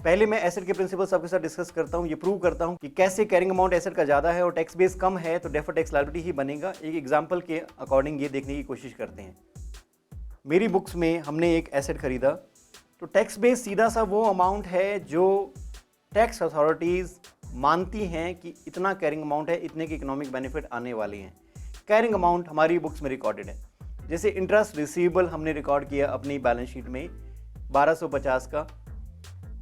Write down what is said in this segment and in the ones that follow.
पहले मैं एसेट के प्रिंसिपल्स आपके साथ डिस्कस करता हूँ, ये प्रूव करता हूँ कि कैसे कैरिंग अमाउंट एसेट का ज़्यादा है और टैक्स बेस कम है तो डेफर्ड टैक्स लायबिलिटी ही बनेगा। एक एग्जांपल के अकॉर्डिंग ये देखने की कोशिश करते हैं। मेरी बुक्स में हमने एक एसेट खरीदा, तो टैक्स बेस सीधा सा वो अमाउंट है जो टैक्स अथॉरिटीज़ मानती हैं कि इतना कैरिंग अमाउंट है, इतने के इकोनॉमिक बेनिफिट आने वाले हैं। कैरिंग अमाउंट हमारी बुक्स में रिकॉर्डेड है। जैसे इंटरेस्ट रिसीवेबल हमने रिकॉर्ड किया अपनी बैलेंस शीट में 1250 का।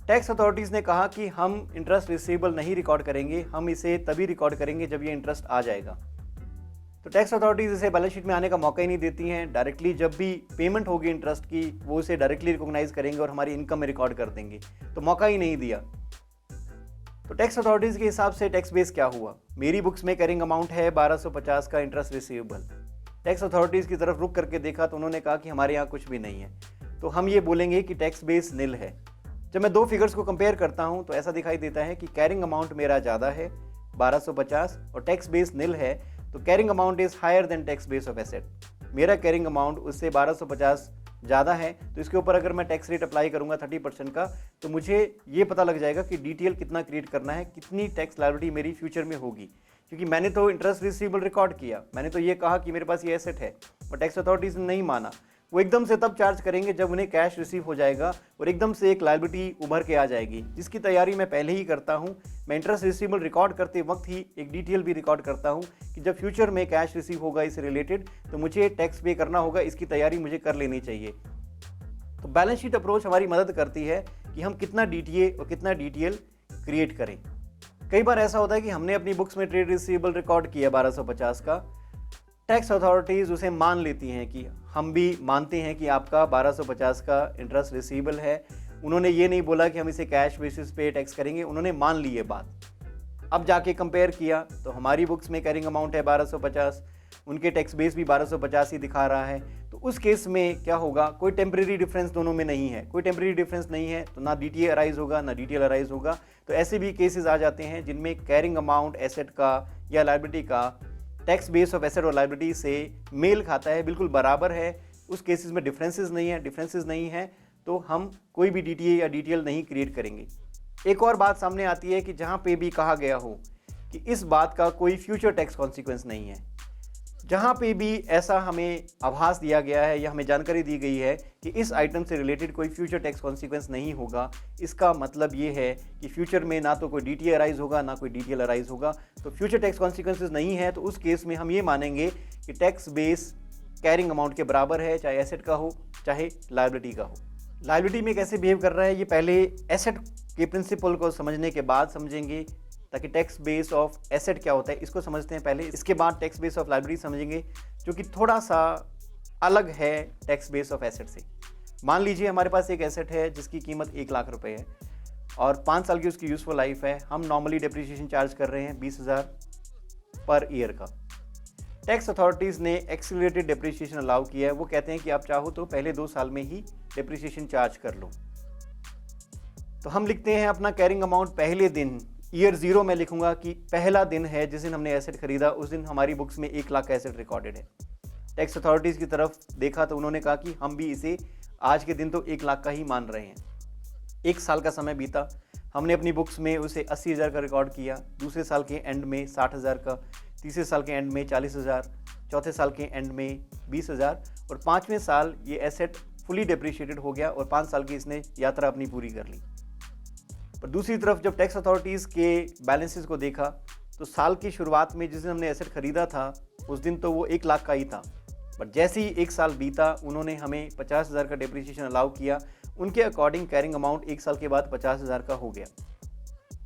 टैक्स अथॉरिटीज़ ने कहा कि हम इंटरेस्ट रिसीवेबल नहीं रिकॉर्ड करेंगे, हम इसे तभी रिकॉर्ड करेंगे जब ये इंटरेस्ट आ जाएगा। तो टैक्स अथॉरिटीज़ इसे बैलेंस शीट में आने का मौका ही नहीं देती हैं। डायरेक्टली जब भी पेमेंट होगी इंटरेस्ट की, वो उसे डायरेक्टली रिकॉग्नाइज करेंगे और हमारी इनकम में रिकॉर्ड कर देंगे, तो मौका ही नहीं दिया। तो टैक्स अथॉरिटीज़ के हिसाब से टैक्स बेस क्या हुआ? मेरी बुक्स में कैरिंग अमाउंट है 1250 का इंटरेस्ट रिसीवेबल। टैक्स अथॉरिटीज़ की तरफ रुक करके देखा तो उन्होंने कहा कि हमारे यहाँ कुछ भी नहीं है, तो हम ये बोलेंगे कि टैक्स बेस निल है। जब मैं दो फिगर्स को कंपेयर करता हूँ तो ऐसा दिखाई देता है कि कैरिंग अमाउंट मेरा ज़्यादा है 1250 और टैक्स बेस निल है, तो carrying amount is higher than tax base of asset. मेरा कैरिंग अमाउंट उससे 1250 ज़्यादा है, तो इसके ऊपर अगर मैं टैक्स रेट अप्लाई करूंगा 30% का, तो मुझे ये पता लग जाएगा कि डीटीएल कितना क्रिएट करना है, कितनी टैक्स लायबिलिटी मेरी फ्यूचर में होगी। क्योंकि मैंने तो इंटरेस्ट रिसीवेबल रिकॉर्ड किया, मैंने तो ये कहा कि मेरे पास ये एसेट है, और टैक्स अथॉरिटीज़ ने नहीं माना। वो एकदम से तब चार्ज करेंगे जब उन्हें कैश रिसीव हो जाएगा और एकदम से एक लायबिलिटी उभर के आ जाएगी, जिसकी तैयारी मैं पहले ही करता हूँ। मैं इंटरेस्ट रिसीवेबल रिकॉर्ड करते वक्त ही एक डीटीएल भी रिकॉर्ड करता हूँ कि जब फ्यूचर में कैश रिसीव होगा इससे रिलेटेड तो मुझे टैक्स पे करना होगा, इसकी तैयारी मुझे कर लेनी चाहिए। तो बैलेंस शीट अप्रोच हमारी मदद करती है कि हम कितना डीटीए और कितना डीटीएल क्रिएट करें। कई बार ऐसा होता है कि हमने अपनी बुक्स में ट्रेड रिसीवेबल रिकॉर्ड किया 1250 का, टैक्स अथॉरिटीज़ उसे मान लेती हैं कि हम भी मानते हैं कि आपका 1250 का इंटरेस्ट रिसीवेबल है। उन्होंने ये नहीं बोला कि हम इसे कैश बेसिस पे टैक्स करेंगे, उन्होंने मान ली ये बात। अब जाके कंपेयर किया तो हमारी बुक्स में कैरिंग अमाउंट है 1250, उनके टैक्स बेस भी 1250 ही दिखा रहा है। तो उस केस में क्या होगा? कोई टेम्परेरी डिफरेंस दोनों में नहीं है। कोई टेम्परेरी डिफरेंस नहीं है तो ना डीटीए अराइज होगा ना डीटीएल अराइज होगा। तो ऐसे भी केसेस आ जाते हैं जिनमें कैरिंग अमाउंट एसेट का या लायबिलिटी का टैक्स बेस ऑफ एसेट और लायबिलिटी से मेल खाता है, बिल्कुल बराबर है। उस केसेस में डिफरेंसेस नहीं है तो हम कोई भी डीटीए या डीटीएल नहीं क्रिएट करेंगे। एक और बात सामने आती है कि जहाँ पे भी कहा गया हो कि इस बात का कोई फ्यूचर टैक्स कॉन्सिक्वेंस नहीं है, जहाँ पे भी ऐसा हमें आभास दिया गया है या हमें जानकारी दी गई है कि इस आइटम से रिलेटेड कोई फ्यूचर टैक्स कॉन्सिक्वेंस नहीं होगा, इसका मतलब ये है कि फ्यूचर में ना तो कोई डीटीए अराइज होगा ना कोई डीटीएल अराइज होगा। तो फ्यूचर टैक्स कॉन्सिक्वेंसेस नहीं है, तो उस केस में हम ये मानेंगे कि टैक्स बेस कैरिंग अमाउंट के बराबर है, चाहे एसेट का हो चाहे लायबिलिटी का हो। लायबिलिटी में कैसे बिहेव कर रहा है ये पहले एसेट के प्रिंसिपल को समझने के बाद समझेंगे, ताकि टैक्स बेस ऑफ एसेट क्या होता है इसको समझते हैं पहले, इसके बाद टैक्स बेस ऑफ लायबिलिटी समझेंगे, जो कि थोड़ा सा अलग है टैक्स बेस ऑफ एसेट से। मान लीजिए हमारे पास एक एसेट है जिसकी कीमत 1 लाख रुपए है और 5 साल की उसकी यूजफुल लाइफ है। हम नॉर्मली डेप्रिसिएशन चार्ज कर रहे हैं 20,000 पर ईयर का। टैक्स अथॉरिटीज़ ने एक्सीलरेटेड डेप्रिसिएशन अलाउ किया है। वो कहते हैं कि आप चाहो तो पहले 2 साल में ही डेप्रिसिएशन चार्ज कर लो। तो हम लिखते हैं अपना कैरिंग अमाउंट पहले दिन, ईयर 0 में लिखूंगा कि पहला दिन है जिस दिन हमने एसेट खरीदा, उस दिन हमारी बुक्स में 1 लाख का एसेट रिकॉर्डेड है। टैक्स अथॉरिटीज़ की तरफ देखा तो उन्होंने कहा कि हम भी इसे आज के दिन तो 1 लाख का ही मान रहे हैं। 1 साल का समय बीता, हमने अपनी बुक्स में उसे 80,000 का रिकॉर्ड किया, दूसरे साल के एंड में 60,000 का, तीसरे साल के एंड में 40,000, चौथे साल के एंड में 20,000 और 5वें साल ये एसेट फुली डेप्रिशिएटेड हो गया और 5 साल की इसने यात्रा अपनी पूरी कर ली। पर दूसरी तरफ जब टैक्स अथॉरिटीज़ के बैलेंसेस को देखा तो साल की शुरुआत में जिस दिन हमने एसेट खरीदा था उस दिन तो वो 1 लाख का ही था, बट जैसे ही 1 साल बीता उन्होंने हमें 50,000 का डेप्रिसिएशन अलाउ किया। उनके अकॉर्डिंग कैरिंग अमाउंट 1 साल के बाद 50,000 का हो गया।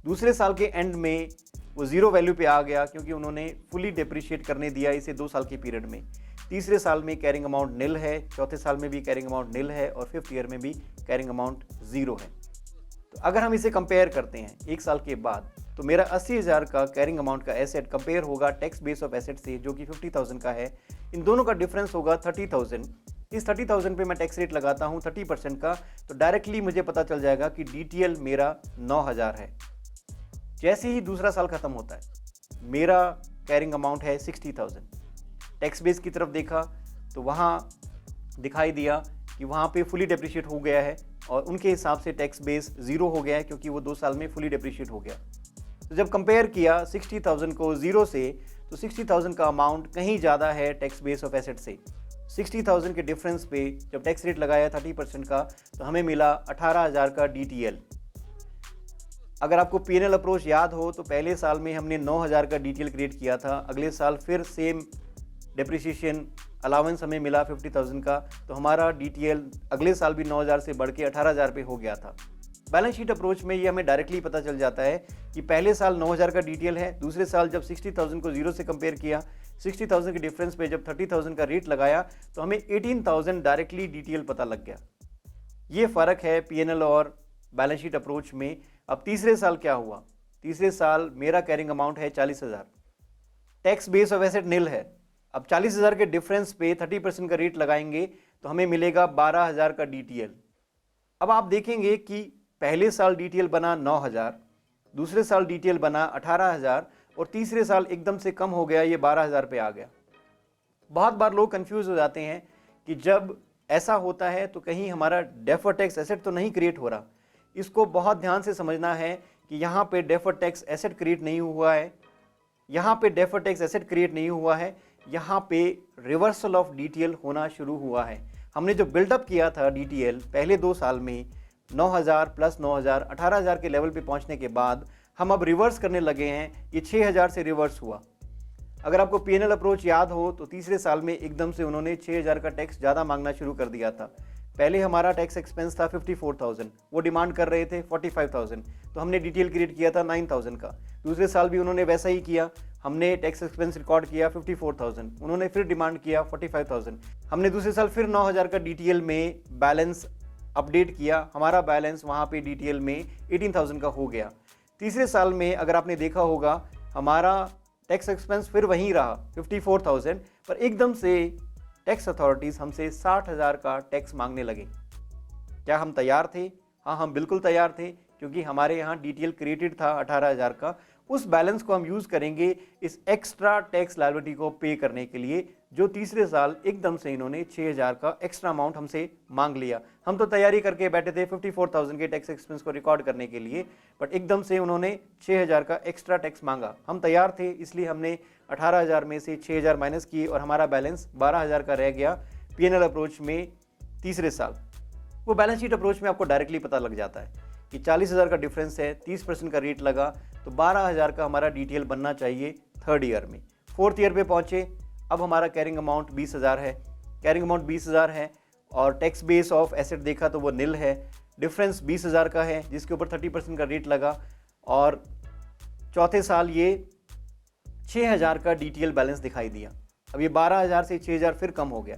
दूसरे साल के एंड में वो 0 वैल्यू पे आ गया क्योंकि उन्होंने फुली डेप्रिशिएट करने दिया इसे 2 साल के पीरियड में। तीसरे साल में कैरिंग अमाउंट निल है, चौथे साल में भी कैरिंग अमाउंट निल है और 5th ईयर में भी कैरिंग अमाउंट 0 है। तो अगर हम इसे कंपेयर करते हैं 1 साल के बाद तो मेरा 80,000 का कैरिंग अमाउंट का एसेट कंपेयर होगा टैक्स बेस ऑफ एसेट से जो कि 50,000 का है। इन दोनों का डिफरेंस होगा 30,000। इस 30,000 पे मैं टैक्स रेट लगाता हूँ 30% का, तो डायरेक्टली मुझे पता चल जाएगा कि डीटीएल मेरा 9,000 है। जैसे ही दूसरा साल खत्म होता है मेरा कैरिंग अमाउंट है 60,000। टैक्स बेस की तरफ देखा तो वहाँ दिखाई दिया कि वहाँ पे फुली डेप्रिशिएट हो गया है और उनके हिसाब से टैक्स बेस 0 हो गया है क्योंकि वो 2 साल में फुली डेप्रिशिएट हो गया। तो जब कंपेयर किया 60,000 को 0 से, तो 60,000 का अमाउंट कहीं ज़्यादा है टैक्स बेस ऑफ एसेट से। 60,000 के डिफरेंस पे जब टैक्स रेट लगाया 30% का, तो हमें मिला 18,000 का DTL। अगर आपको P&L अप्रोच याद हो तो पहले साल में हमने 9,000 का DTL क्रिएट किया था, अगले साल फिर सेम डेप्रिसिएशन अलाउंस हमें मिला 50,000 का, तो हमारा DTL अगले साल भी 9,000 से बढ़ के 18,000 पे हो गया था। बैलेंस शीट अप्रोच में ये हमें डायरेक्टली पता चल जाता है कि पहले साल 9,000 का DTL है, दूसरे साल जब 60,000 को 0 से कंपेयर किया, 60,000 के डिफरेंस पे जब 30,000 का रेट लगाया तो हमें 18,000 डायरेक्टली DTL पता लग गया। ये फ़र्क है P&L और बैलेंस शीट अप्रोच में। अब तीसरे साल क्या हुआ? तीसरे साल मेरा कैरिंग अमाउंट है 40,000, टैक्स बेस ऑफ एसेट नील है। अब 40,000 के डिफरेंस पे 30% का रेट लगाएंगे तो हमें मिलेगा 12,000 का DTL। अब आप देखेंगे कि पहले साल DTL बना 9,000, दूसरे साल DTL बना 18,000 और तीसरे साल एकदम से कम हो गया, ये 12,000 पे आ गया। बहुत बार लोग कंफ्यूज हो जाते हैं कि जब ऐसा होता है तो कहीं हमारा डेफर्ड टैक्स एसेट तो नहीं क्रिएट हो रहा। इसको बहुत ध्यान से समझना है कि यहाँ पे डेफर्ड टैक्स एसेट क्रिएट नहीं हुआ है, यहाँ पे डेफर्ड टैक्स एसेट क्रिएट नहीं हुआ है, यहाँ पे रिवर्सल ऑफ DTL होना शुरू हुआ है। हमने जो बिल्डअप किया था DTL पहले 2 साल में 9,000 प्लस 9,000 18,000 के लेवल पे पहुँचने के बाद हम अब रिवर्स करने लगे हैं, ये 6,000 से रिवर्स हुआ। अगर आपको P&L अप्रोच याद हो तो तीसरे साल में एकदम से उन्होंने 6,000 का टैक्स ज़्यादा मांगना शुरू कर दिया था। पहले हमारा टैक्स एक्सपेंस था 54,000, वो डिमांड कर रहे थे 45,000, तो हमने DTL क्रिएट किया था 9,000 का। दूसरे साल भी उन्होंने वैसा ही किया, हमने टैक्स एक्सपेंस रिकॉर्ड किया 54,000, उन्होंने फिर डिमांड किया 45,000। हमने दूसरे साल फिर 9,000 का DTL में बैलेंस अपडेट किया, हमारा बैलेंस वहाँ पे DTL में 18,000 का हो गया। तीसरे साल में अगर आपने देखा होगा हमारा टैक्स एक्सपेंस फिर वहीं रहा 54,000, पर एकदम से टैक्स अथॉरिटीज़ हमसे 60,000 का टैक्स मांगने लगे। क्या हम तैयार थे? हाँ, हम बिल्कुल तैयार थे, क्योंकि हमारे यहाँ DTL क्रिएटेड था 18,000 का। उस बैलेंस को हम यूज़ करेंगे इस एक्स्ट्रा टैक्स लायबिलिटी को पे करने के लिए, जो तीसरे साल एकदम से इन्होंने 6,000 का एक्स्ट्रा अमाउंट हमसे मांग लिया। हम तो तैयारी करके बैठे थे 54,000 के टैक्स एक्सपेंस को रिकॉर्ड करने के लिए, बट एकदम से उन्होंने 6,000 का एक्स्ट्रा टैक्स मांगा। हम तैयार थे, इसलिए हमने 18,000 में से 6,000 माइनस किए और हमारा बैलेंस 12,000 का रह गया P&L अप्रोच में तीसरे साल। वो बैलेंस शीट अप्रोच में आपको डायरेक्टली पता लग जाता है कि 40,000 का डिफरेंस है, 30% का रेट लगा, तो 12,000 का हमारा DTL बनना चाहिए थर्ड ईयर में। फोर्थ ईयर पे पहुँचे, अब हमारा कैरिंग अमाउंट 20,000 है, कैरिंग अमाउंट 20,000 है और टैक्स बेस ऑफ एसेट देखा तो वो नील है। डिफरेंस 20,000 का है जिसके ऊपर 30% का रेट लगा, और चौथे साल ये 6,000 का DTL बैलेंस दिखाई दिया। अब ये 12,000 से 6,000 फिर कम हो गया।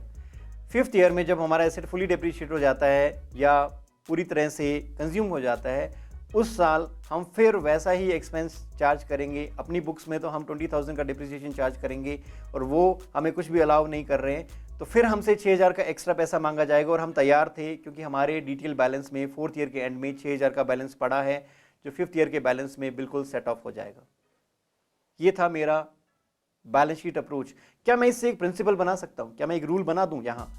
फिफ्थ ईयर में जब हमारा एसेट फुली डेप्रिशिएट हो जाता है या पूरी तरह से कंज्यूम हो जाता है, उस साल हम फिर वैसा ही एक्सपेंस चार्ज करेंगे। अपनी बुक्स में तो हम 20,000 का डिप्रिसिएशन चार्ज करेंगे और वो हमें कुछ भी अलाउ नहीं कर रहे हैं, तो फिर हमसे 6,000 का एक्स्ट्रा पैसा मांगा जाएगा। और हम तैयार थे क्योंकि हमारे DTL बैलेंस में फोर्थ ईयर के एंड में 6,000 का बैलेंस पड़ा है, जो फिफ्थ ईयर के बैलेंस में बिल्कुल सेट ऑफ हो जाएगा। ये था मेरा बैलेंस शीट अप्रोच। क्या मैं इससे एक प्रिंसिपल बना सकता हूँ? क्या मैं एक रूल बना दूँ यहाँ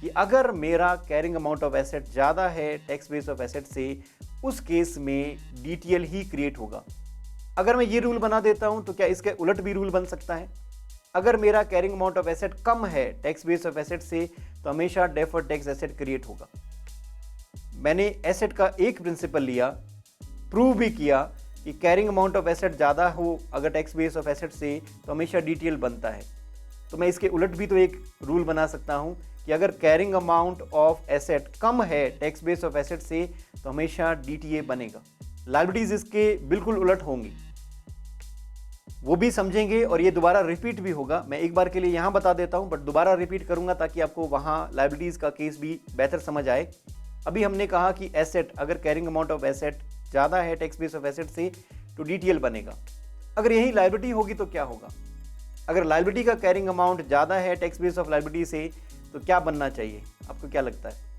कि अगर मेरा कैरिंग अमाउंट ऑफ एसेट ज़्यादा है टैक्स बेस ऑफ एसेट से, उस केस में DTL ही क्रिएट होगा? अगर मैं ये रूल बना देता हूँ तो क्या इसके उलट भी रूल बन सकता है? अगर मेरा कैरिंग अमाउंट ऑफ एसेट कम है टैक्स बेस ऑफ एसेट से, तो हमेशा डेफर्ड टैक्स एसेट क्रिएट होगा। मैंने एसेट का एक प्रिंसिपल लिया, प्रूव भी किया कि कैरिंग अमाउंट ऑफ एसेट ज़्यादा हो अगर टैक्स बेस ऑफ एसेट से, तो हमेशा DTL बनता है। तो मैं इसके उलट भी तो एक रूल बना सकता हूँ कि अगर कैरिंग अमाउंट ऑफ एसेट कम है टैक्स बेस ऑफ एसेट से, तो हमेशा DTA बनेगा। लायबिलिटीज इसके बिल्कुल उलट होंगी, वो भी समझेंगे और ये दोबारा रिपीट भी होगा। मैं एक बार के लिए यहाँ बता देता हूँ, बट दोबारा रिपीट करूँगा ताकि आपको वहाँ लायबिलिटीज़ का केस भी बेहतर समझ आए। अभी हमने कहा कि एसेट, अगर कैरिंग अमाउंट ऑफ एसेट ज़्यादा है टैक्स बेस ऑफ एसेट से, तो DTL बनेगा। अगर यही लायबिलिटी होगी तो क्या होगा? अगर लायबिलिटी का कैरिंग अमाउंट ज़्यादा है टैक्स बेस ऑफ लायबिलिटी से, तो क्या बनना चाहिए? आपको क्या लगता है?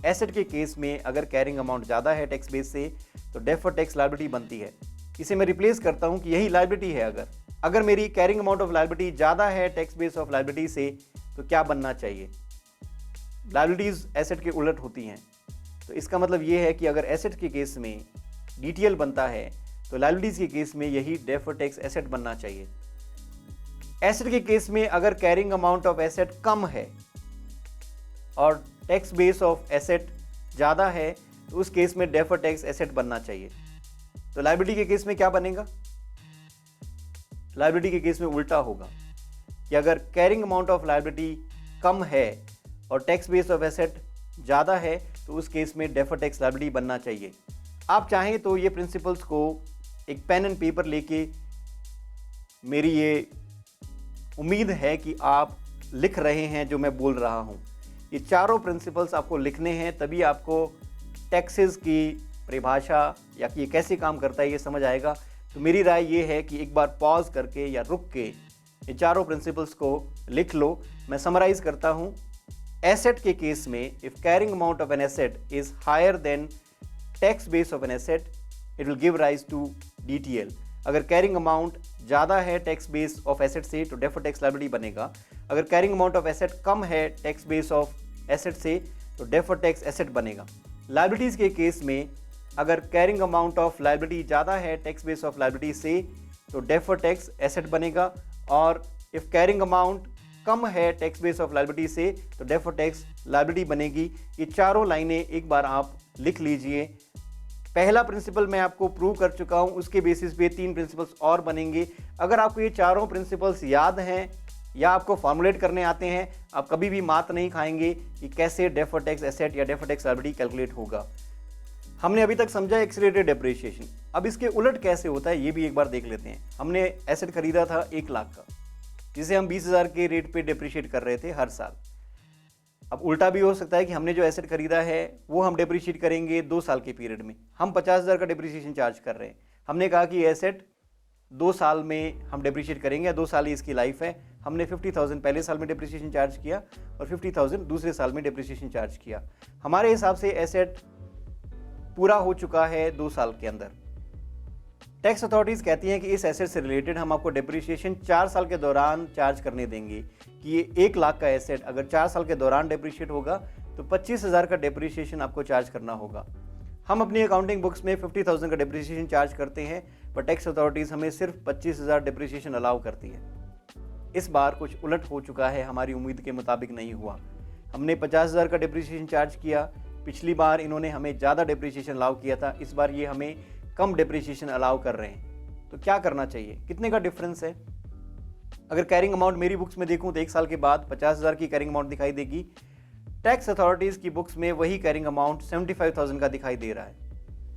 एसेट के केस में अगर कैरिंग अमाउंट ज़्यादा है टैक्स बेस से, तो डेफर्ड टैक्स लायबिलिटी बनती है। इसे मैं रिप्लेस करता हूँ कि यही लायबिलिटी है। अगर मेरी कैरिंग अमाउंट ऑफ लायबिलिटी ज़्यादा है टैक्स बेस ऑफ लायबिलिटी से, तो क्या बनना चाहिए? लायबिलिटीज़ एसेट के उलट होती हैं। तो इसका मतलब ये है कि अगर एसेट के केस में DTL बनता है तो लायबिलिटीज़ के केस में यही डेफर्ड टैक्स एसेट बनना चाहिए। एसेट के केस में अगर कैरिंग अमाउंट ऑफ एसेट कम है और टैक्स बेस ऑफ एसेट ज़्यादा है तो उस केस में डेफर्ड टैक्स एसेट बनना चाहिए। तो लायबिलिटी के केस में क्या बनेगा? लायबिलिटी के केस में उल्टा होगा कि अगर कैरिंग अमाउंट ऑफ लायबिलिटी कम है और टैक्स बेस ऑफ एसेट ज़्यादा है तो उस केस में डेफर्ड टैक्स लायबिलिटी बनना चाहिए। आप चाहें तो ये प्रिंसिपल्स को एक पेन एंड पेपर लेके, मेरी ये उम्मीद है कि आप लिख रहे हैं जो मैं बोल रहा हूँ। ये चारों प्रिंसिपल्स आपको लिखने हैं, तभी आपको टैक्सेस की परिभाषा या कि ये कैसे काम करता है ये समझ आएगा। तो मेरी राय ये है कि एक बार पॉज करके या रुक के ये चारों प्रिंसिपल्स को लिख लो। मैं समराइज करता हूँ। एसेट के केस में if carrying amount of an asset is higher than tax base of an asset it will give rise to DTL। अगर कैरिंग अमाउंट ज़्यादा है टैक्स बेस ऑफ एसेट से तो डेफर्ड टैक्स लायबिलिटी बनेगा। अगर carrying amount of asset कम है tax base of asset से तो डेफर्ड टैक्स एसेट बनेगा। लायबिलिटीज़ के केस में अगर कैरिंग अमाउंट ऑफ लायबिलिटी ज़्यादा है टैक्स बेस ऑफ लायबिलिटी से तो डेफर्ड टैक्स एसेट बनेगा, और इफ़ कैरिंग अमाउंट कम है टैक्स बेस ऑफ लायबिलिटी से तो डेफर्ड टैक्स लायबिलिटी बनेगी। ये चारों लाइनें एक बार आप लिख लीजिए। पहला प्रिंसिपल मैं आपको प्रूव कर चुका हूँ, उसके बेसिस पे 3 प्रिंसिपल्स और बनेंगे। अगर आपको ये चारों प्रिंसिपल्स याद हैं या आपको फॉर्मुलेट करने आते हैं, आप कभी भी मात नहीं खाएंगे कि कैसे डेफर्ड टैक्स एसेट या डेफर्ड टैक्स लायबिलिटी कैलकुलेट होगा। हमने अभी तक समझा एक्सीलरेटेड डेप्रिसिएशन। अब इसके उलट कैसे होता है ये भी एक बार देख लेते हैं। हमने एसेट खरीदा था 1 लाख का, जिसे हम 20,000 के रेट पे डेप्रिशिएट कर रहे थे हर साल। अब उल्टा भी हो सकता है कि हमने जो एसेट खरीदा है वो हम डेप्रिशिएट करेंगे 2 साल के पीरियड में। हम 50,000 का डेप्रिसिएशन चार्ज कर रहे हैं। हमने कहा कि एसेट 2 साल में हम डेप्रिशिएट करेंगे, 2 साल ही इसकी लाइफ है। हमने 50,000 पहले साल में डेप्रिसिएशन चार्ज किया और 50,000 दूसरे साल में डेप्रिसिएशन चार्ज किया। हमारे हिसाब से एसेट पूरा हो चुका है 2 साल के अंदर। टैक्स अथॉरिटीज़ कहती हैं कि इस एसेट से रिलेटेड हम आपको डेप्रिसिएशन 4 साल के दौरान चार्ज करने देंगे, कि ये 1 लाख का एसेट अगर 4 साल के दौरान डेप्रिशिएट होगा तो 25,000 का डेप्रिसिएशन आपको चार्ज करना होगा। हम अपनी अकाउंटिंग बुक्स में 50,000 का डेप्रिसिएशन चार्ज करते हैं, पर टैक्स अथॉरिटीज़ हमें सिर्फ 25,000 डेप्रिसिएशन अलाउ करती है। इस बार कुछ उलट हो चुका है, हमारी उम्मीद के मुताबिक नहीं हुआ। हमने 50,000 का डेप्रिसिएशन चार्ज किया, पिछली बार इन्होंने हमें ज़्यादा डेप्रिसिएशन अलाउ किया था, इस बार ये हमें कम डेप्रिसिएशन अलाउ कर रहे हैं। तो क्या करना चाहिए? कितने का डिफरेंस है? अगर कैरिंग अमाउंट मेरी बुक्स में देखूं तो 1 साल के बाद 50,000 की कैरिंग अमाउंट दिखाई देगी। टैक्स अथॉरिटीज़ की बुक्स में वही कैरिंग अमाउंट 75,000 का दिखाई दे रहा है।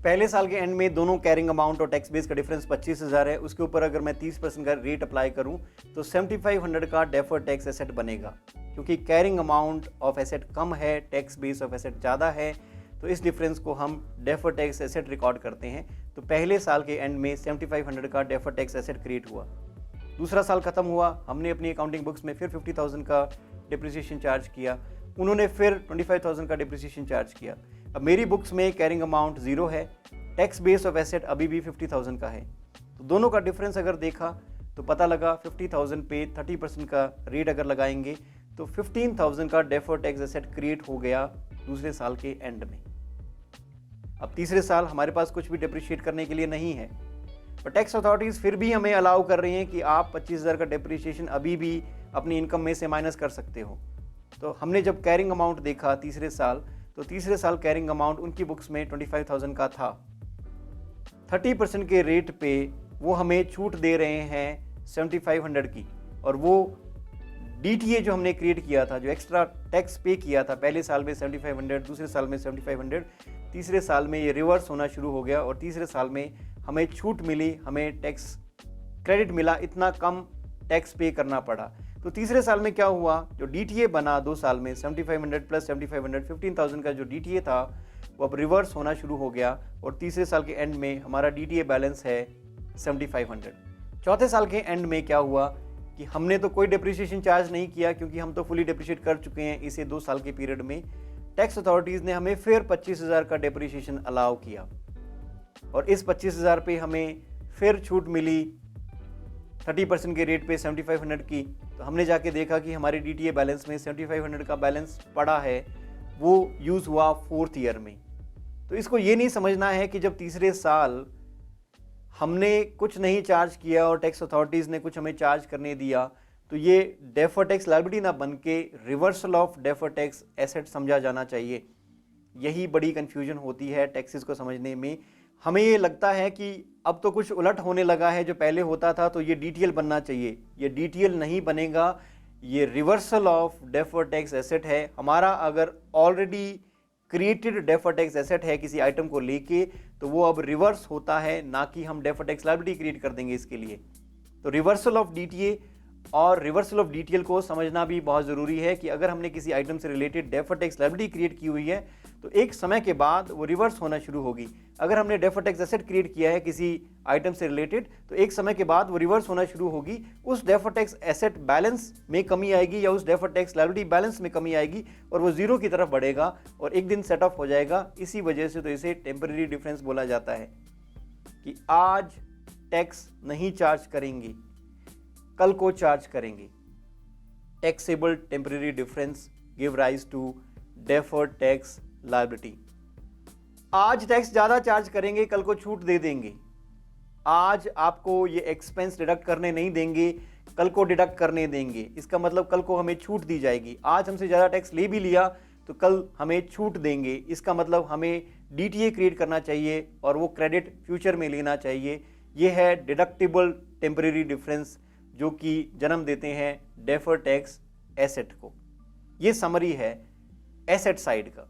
पहले साल के एंड में दोनों कैरिंग अमाउंट और टैक्स बेस का डिफरेंस 25,000 है। उसके ऊपर अगर मैं 30% का रेट अप्लाई करूं तो 7500 का डेफर्ड टैक्स एसेट बनेगा, क्योंकि कैरिंग अमाउंट ऑफ एसेट कम है, टैक्स बेस ऑफ एसेट ज़्यादा है, तो इस डिफरेंस को हम डेफर्ड टैक्स एसेट रिकॉर्ड करते हैं। तो पहले साल के एंड में 7500 का डेफर्ड टैक्स एसेट क्रिएट हुआ। दूसरा साल खत्म हुआ, हमने अपनी अकाउंटिंग बुक्स में फिर 50,000 का डिप्रिसिएशन चार्ज किया, उन्होंने फिर 25,000 का डिप्रिसिएशन चार्ज किया। अब मेरी बुक्स में कैरिंग अमाउंट 0 है, टैक्स बेस ऑफ एसेट अभी भी 50,000 का है। तो दोनों का डिफरेंस अगर देखा तो पता लगा 50,000 पे 30% का रेट अगर लगाएंगे तो 15,000 का डेफर्ड टैक्स एसेट क्रिएट हो गया दूसरे साल के एंड में। अब तीसरे साल हमारे पास कुछ भी डिप्रिशिएट करने के लिए नहीं है, पर टैक्स अथॉरिटीज़ फिर भी हमें अलाउ कर रही हैं कि आप 25,000 का डिप्रिशिएशन अभी भी अपनी इनकम में से माइनस कर सकते हो। तो हमने जब कैरिंग अमाउंट देखा तीसरे साल, तो तीसरे साल कैरिंग अमाउंट उनकी बुक्स में 25,000 का था। 30% के रेट पे वो हमें छूट दे रहे हैं 7500 की, और वो DTA जो हमने क्रिएट किया था, जो एक्स्ट्रा टैक्स पे किया था पहले साल में 7500, दूसरे साल में 7500, तीसरे साल में ये रिवर्स होना शुरू हो गया और तीसरे साल में हमें छूट मिली, हमें टैक्स क्रेडिट मिला, इतना कम टैक्स पे करना पड़ा। तो तीसरे साल में क्या हुआ, जो DTA बना 2 साल में 7500 प्लस 7500 15,000 का जो DTA था वो अब रिवर्स होना शुरू हो गया, और तीसरे साल के एंड में हमारा DTA बैलेंस है 7500। चौथे साल के एंड में क्या हुआ कि हमने तो कोई डिप्रिसिएशन चार्ज नहीं किया, क्योंकि हम तो फुली डिप्रिशिएट कर चुके हैं इसे 2 साल के पीरियड में। टैक्स अथॉरिटीज़ ने हमें फिर 25,000 का डिप्रिसिएशन अलाउ किया, और इस 25,000 पे हमें फिर छूट मिली 30% के रेट पे 7500 की। तो हमने जाके देखा कि हमारे DTA बैलेंस में 7500 का बैलेंस पड़ा है, वो यूज़ हुआ 4th ईयर में। तो इसको ये नहीं समझना है कि जब तीसरे साल हमने कुछ नहीं चार्ज किया और टैक्स अथॉरिटीज़ ने कुछ हमें चार्ज करने दिया तो ये डेफर्ड टैक्स लायबिलिटी ना बन के reversal of deferred tax asset समझा जाना चाहिए। यही बड़ी कन्फ्यूजन होती है टैक्सेस को समझने में। हमें ये लगता है कि अब तो कुछ उलट होने लगा है, जो पहले होता था तो ये डीटीएल बनना चाहिए। ये डीटीएल नहीं बनेगा, ये reversal of deferred tax asset है। हमारा अगर already created deferred tax asset है किसी आइटम को लेके तो वो अब रिवर्स होता है, ना कि हम डेफर्ड टैक्स लायबिलिटी क्रिएट कर देंगे इसके लिए। तो रिवर्सल ऑफ डीटीए और रिवर्सल ऑफ डीटीएल को समझना भी बहुत ज़रूरी है कि अगर हमने किसी आइटम से related deferred tax liability create की हुई है तो एक समय के बाद वो रिवर्स होना शुरू होगी। अगर हमने डेफर्ड टैक्स एसेट क्रिएट किया है किसी आइटम से रिलेटेड तो एक समय के बाद वो रिवर्स होना शुरू होगी। उस डेफर्ड टैक्स एसेट बैलेंस में कमी आएगी या उस डेफर्ड टैक्स लायबिलिटी बैलेंस में कमी आएगी और वो जीरो की तरफ बढ़ेगा और एक दिन सेट ऑफ हो जाएगा। इसी वजह से तो इसे टेम्परेरी डिफरेंस बोला जाता है कि आज टैक्स नहीं चार्ज करेंगे, कल को चार्ज करेंगे। Taxable temporary difference give rise to deferred tax liability. आज टैक्स ज़्यादा चार्ज करेंगे, कल को छूट दे देंगे। आज आपको ये एक्सपेंस डिडक्ट करने नहीं देंगे, कल को डिडक्ट करने देंगे। इसका मतलब कल को हमें छूट दी जाएगी। आज हमसे ज़्यादा टैक्स ले भी लिया तो कल हमें छूट देंगे। इसका मतलब हमें डीटीए क्रिएट करना चाहिए और वो क्रेडिट फ्यूचर में लेना चाहिए। ये है डिडक्टिबल टेम्परेरी डिफरेंस जो कि जन्म देते हैं डेफर्ड टैक्स एसेट को। ये समरी है एसेट साइड का।